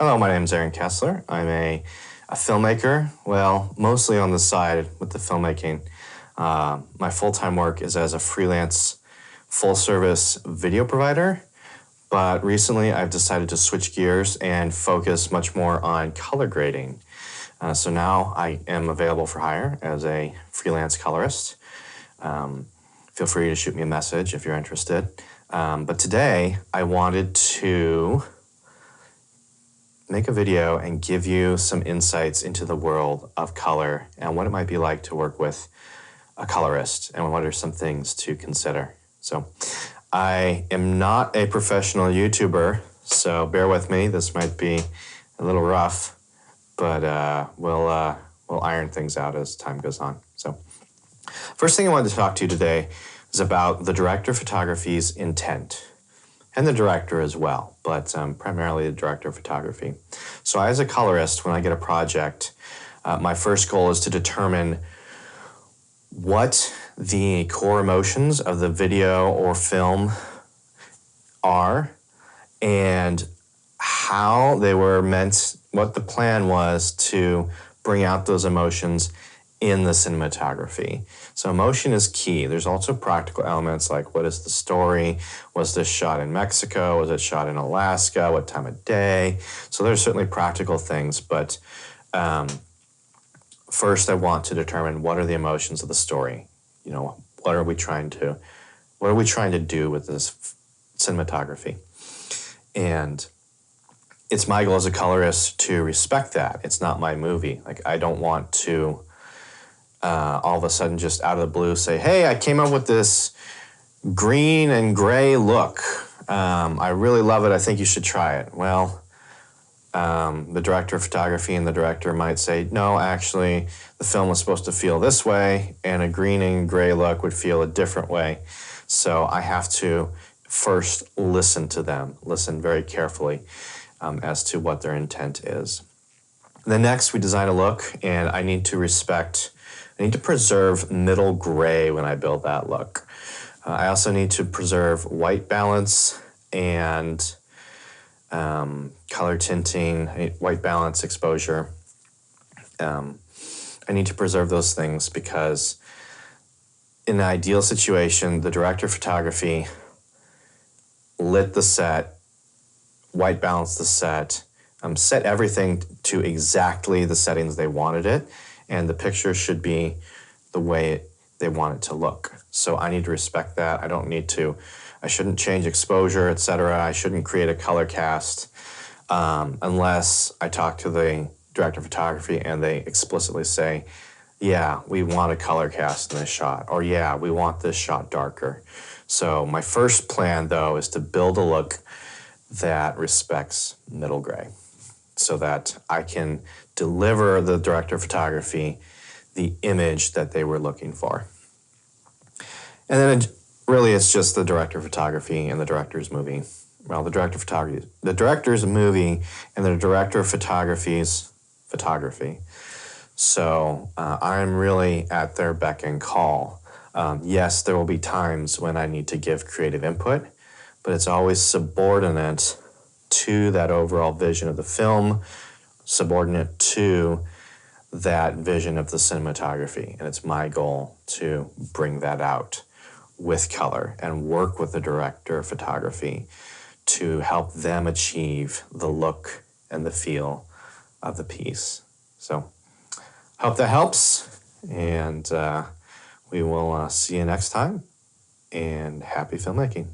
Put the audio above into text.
Hello, my name is Kessler. I'm a filmmaker, well, mostly on the side with the filmmaking. My full-time work is as a freelance full-service video provider, but recently I've decided to switch gears and focus much more on color grading. So now I am available for hire as a freelance colorist. Feel free to shoot me a message if you're interested. But today I wanted to make a video and give you some insights into the world of color and what it might be like to work with a colorist and what are some things to consider. So I am not a professional YouTuber, so bear with me. This might be a little rough, but we'll iron things out as time goes on. So first thing I wanted to talk to you today is about the director of photography's intent, and the director as well, but primarily the director of photography. So as a colorist, when I get a project, my first goal is to determine what the core emotions of the video or film are and how they were meant, what the plan was to bring out those emotions in the cinematography. So emotion is key. There's also practical elements like what is the story? Was this shot in Mexico? Was it shot in Alaska? What time of day? So there's certainly practical things, but first I want to determine what are the emotions of the story. You know, what are we trying to do with this cinematography? And it's my goal as a colorist to respect that. It's not my movie. Like, I don't want to all of a sudden just out of the blue say, hey, I came up with this green and gray look. I really love it. I think you should try it. Well, the director of photography and the director might say, no, actually, the film was supposed to feel this way, and a green and gray look would feel a different way. So I have to first listen to them, listen very carefully as to what their intent is. Then next, we design a look, and I need to preserve middle gray when I build that look. I also need to preserve white balance and color tinting, white balance, exposure. I need to preserve those things because in an ideal situation, the director of photography lit the set, white balanced the set, set everything to exactly the settings they wanted it, and the picture should be the way they want it to look. So I need to respect that. I shouldn't change exposure, etc. I shouldn't create a color cast unless I talk to the director of photography and they explicitly say, yeah, we want a color cast in this shot, or yeah, we want this shot darker. So my first plan, though, is to build a look that respects middle gray so that I can deliver the director of photography the image that they were looking for. And then it's just the director of photography and the director's movie. Well, the director's movie and the director of photography's photography. So I'm really at their beck and call. Yes, there will be times when I need to give creative input, but it's always subordinate to that overall vision of the film, subordinate to that vision of the cinematography. And it's my goal to bring that out with color and work with the director of photography to help them achieve the look and the feel of the piece. So hope that helps, and we will see you next time, and happy filmmaking.